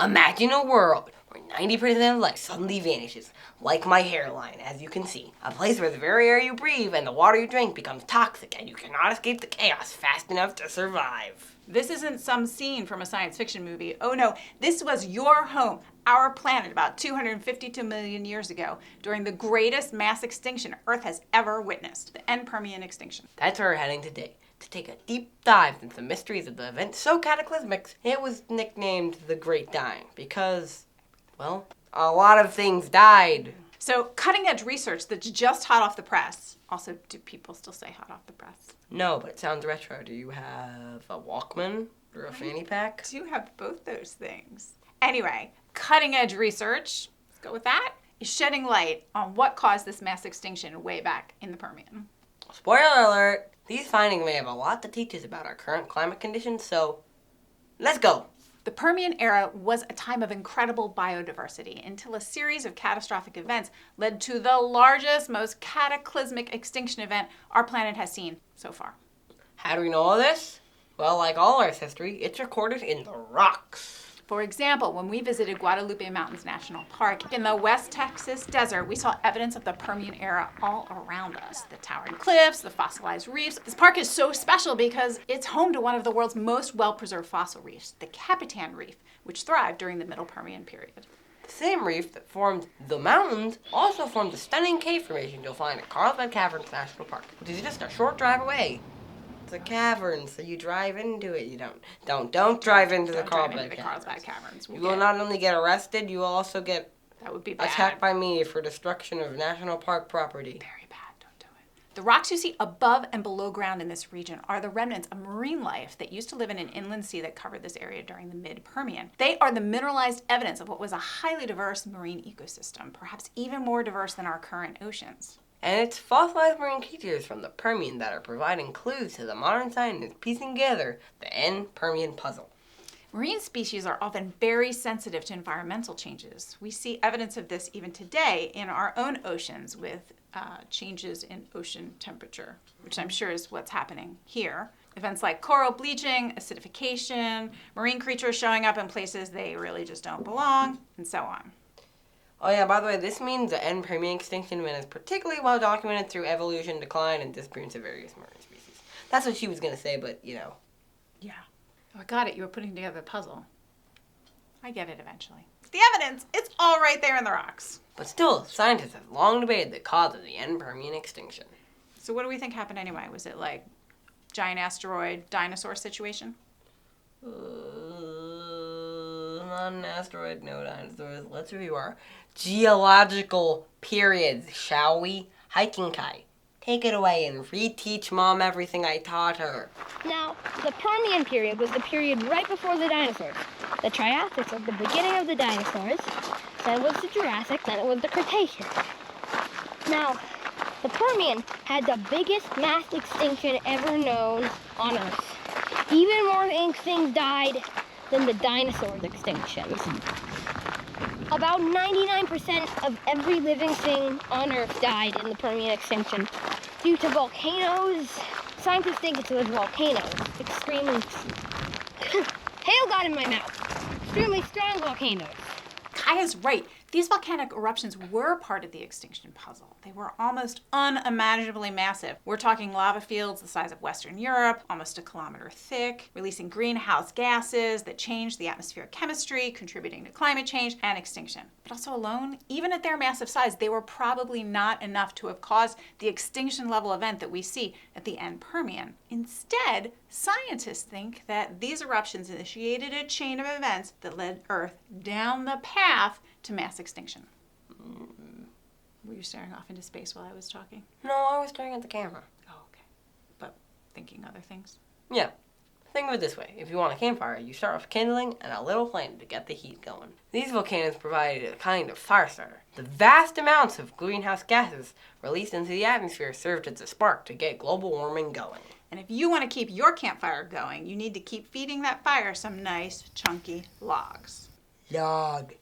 Imagine a world where 90% of life suddenly vanishes, like my hairline, as you can see. A place where the very air you breathe and the water you drink becomes toxic and you cannot escape the chaos fast enough to survive. This isn't some scene from a science fiction movie. Oh no, this was your home, our planet, about 252 million years ago, during the greatest mass extinction Earth has ever witnessed, the End-Permian Extinction. That's where we're heading today, to take a deep dive into the mysteries of the event so cataclysmic it was nicknamed the Great Dying, because, well, a lot of things died. So, cutting-edge research that's just hot off the press. Also, do people still say hot off the press? No, but it sounds retro. Do you have a Walkman or a fanny pack? I do have both those things. Anyway, cutting-edge research, let's go with that, is shedding light on what caused this mass extinction way back in the Permian. Spoiler alert! These findings may have a lot to teach us about our current climate conditions, so let's go! The Permian Era was a time of incredible biodiversity until a series of catastrophic events led to the largest, most cataclysmic extinction event our planet has seen so far. How do we know all this? Well, like all Earth's history, it's recorded in the rocks. For example, when we visited Guadalupe Mountains National Park in the West Texas desert, we saw evidence of the Permian Era all around us. The towering cliffs, the fossilized reefs. This park is so special because it's home to one of the world's most well-preserved fossil reefs, the Capitan Reef, which thrived during the Middle Permian period. The same reef that formed the mountains also formed the stunning cave formation you'll find at Carlsbad Caverns National Park, which is just a short drive away. It's a cavern, so you drive into it. You don't drive into the Carlsbad Caverns. You will not only get arrested, you will also get that would be bad. Attacked by me for destruction of national park property. Very bad. Don't do it. The rocks you see above and below ground in this region are the remnants of marine life that used to live in an inland sea that covered this area during the mid-Permian. They are the mineralized evidence of what was a highly diverse marine ecosystem, perhaps even more diverse than our current oceans. And it's fossilized marine creatures from the Permian that are providing clues to the modern scientists piecing together the End-Permian puzzle. Marine species are often very sensitive to environmental changes. We see evidence of this even today in our own oceans with changes in ocean temperature, which I'm sure is what's happening here. Events like coral bleaching, acidification, marine creatures showing up in places they really just don't belong, and so on. Oh yeah, by the way, this means the End-Permian extinction event is particularly well documented through evolution, decline, and disappearance of various marine species. That's what she was going to say, but, you know. Yeah. Oh, I got it. You were putting together a puzzle. I get it eventually. The evidence, it's all right there in the rocks. But still, scientists have long debated the cause of the End-Permian extinction. So what do we think happened anyway? Was it like giant asteroid dinosaur situation? Not an asteroid, no dinosaurs. Let's review our geological periods, shall we? Hiking Kai, take it away and reteach Mom everything I taught her. Now, the Permian period was the period right before the dinosaurs. The Triassic was the beginning of the dinosaurs, then it was the Jurassic, then it was the Cretaceous. Now, the Permian had the biggest mass extinction ever known on Earth. Even more things died than the dinosaurs' extinctions. About 99% of every living thing on Earth died in the Permian extinction due to volcanoes. Scientists think it was volcanoes. Extremely... Hail got in my mouth. Extremely strong volcanoes. Kaya's right. These volcanic eruptions were part of the extinction puzzle. They were almost unimaginably massive. We're talking lava fields the size of Western Europe, almost a kilometer thick, releasing greenhouse gases that changed the atmospheric chemistry, contributing to climate change and extinction. But also alone, even at their massive size, they were probably not enough to have caused the extinction level event that we see at the End-Permian. Instead, scientists think that these eruptions initiated a chain of events that led Earth down the path to mass extinction. Were you staring off into space while I was talking? No, I was staring at the camera. Oh, okay. But thinking other things? Yeah. Think of it this way. If you want a campfire, you start with kindling and a little flame to get the heat going. These volcanoes provided a kind of fire starter. The vast amounts of greenhouse gases released into the atmosphere served as a spark to get global warming going. And if you want to keep your campfire going, you need to keep feeding that fire some nice, chunky logs. Log.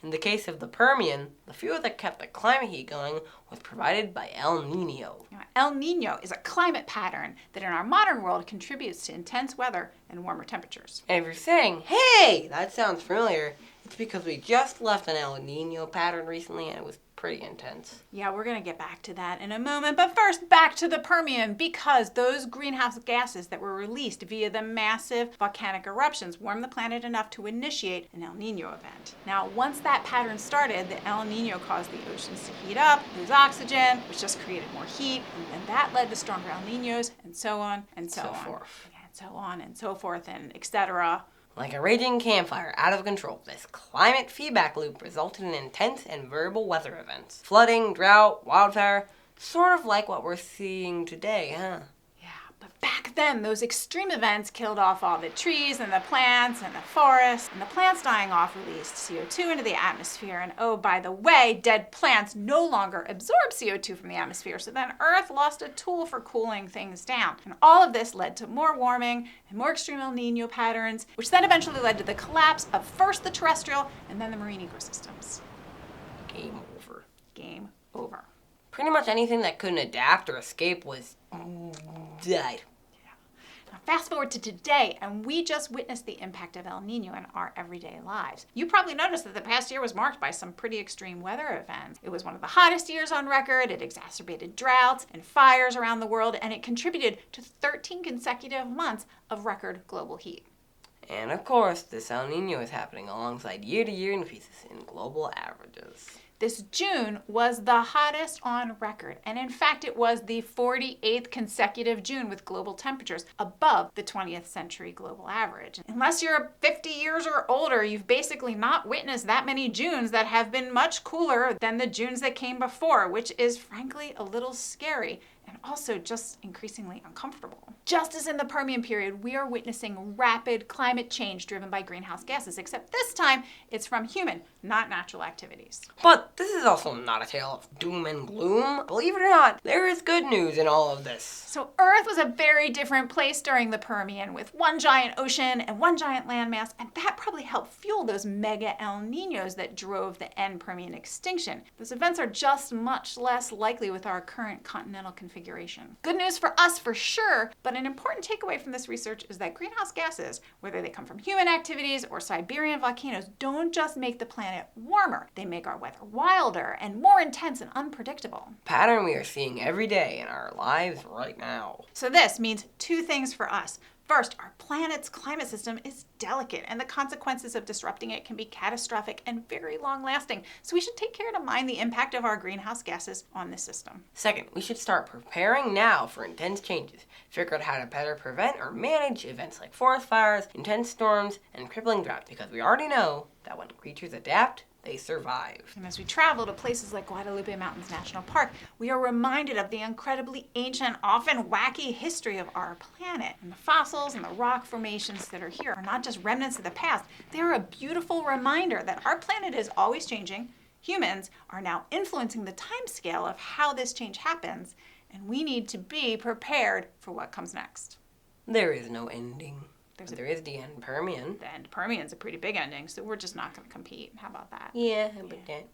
In the case of the Permian, the fuel that kept the climate heat going was provided by El Niño. Now, El Niño is a climate pattern that in our modern world contributes to intense weather and warmer temperatures. And if you're saying, hey, that sounds familiar, it's because we just left an El Niño pattern recently and it was pretty intense. Yeah, we're going to get back to that in a moment. But first, back to the Permian, because those greenhouse gases that were released via the massive volcanic eruptions warmed the planet enough to initiate an El Niño event. Now, once that pattern started, the El Niño caused the oceans to heat up, lose oxygen, which just created more heat, and that led to stronger El Niños, and so on, and so on. Forth. Yeah, and so on, and so forth, and etc. Like a raging campfire out of control, this climate feedback loop resulted in intense and variable weather events. Flooding, drought, wildfire, sort of like what we're seeing today, huh? Yeah, but back then, those extreme events killed off all the trees and the plants and the forests, and the plants dying off released CO2 into the atmosphere. And oh, by the way, dead plants no longer absorb CO2 from the atmosphere, so then Earth lost a tool for cooling things down. And all of this led to more warming and more extreme El Niño patterns, which then eventually led to the collapse of first the terrestrial and then the marine ecosystems. Game over. Game over. Pretty much anything that couldn't adapt or escape was died. Now, fast forward to today, and we just witnessed the impact of El Niño in our everyday lives. You probably noticed that the past year was marked by some pretty extreme weather events. It was one of the hottest years on record, it exacerbated droughts and fires around the world, and it contributed to 13 consecutive months of record global heat. And of course, this El Niño is happening alongside year-to-year increases in global averages. This June was the hottest on record, and in fact it was the 48th consecutive June with global temperatures above the 20th century global average. Unless you're 50 years or older, you've basically not witnessed that many Junes that have been much cooler than the Junes that came before, which is frankly a little scary and also just increasingly uncomfortable. Just as in the Permian period, we are witnessing rapid climate change driven by greenhouse gases, except this time it's from human, not natural activities. But this is also not a tale of doom and gloom. Believe it or not, there is good news in all of this. So Earth was a very different place during the Permian, with one giant ocean and one giant landmass, and that probably helped fuel those mega El Niños that drove the End-Permian Extinction. Those events are just much less likely with our current continental configuration. Good news for us for sure, but an important takeaway from this research is that greenhouse gases, whether they come from human activities or Siberian volcanoes, don't just make the planet warmer. They make our weather wilder and more intense and unpredictable. Pattern we are seeing every day in our lives right now. So this means two things for us. First, our planet's climate system is delicate, and the consequences of disrupting it can be catastrophic and very long-lasting. So we should take care to mind the impact of our greenhouse gases on this system. Second, we should start preparing now for intense changes. Figure out how to better prevent or manage events like forest fires, intense storms, and crippling drought, because we already know that when creatures adapt, they survive. And as we travel to places like Guadalupe Mountains National Park, we are reminded of the incredibly ancient, often wacky history of our planet. And the fossils and the rock formations that are here are not just remnants of the past. They are a beautiful reminder that our planet is always changing. Humans are now influencing the timescale of how this change happens, and we need to be prepared for what comes next. There is no ending. There is the End-Permian. The End-Permian's a pretty big ending, so we're just not going to compete. How about that? Yeah, but that.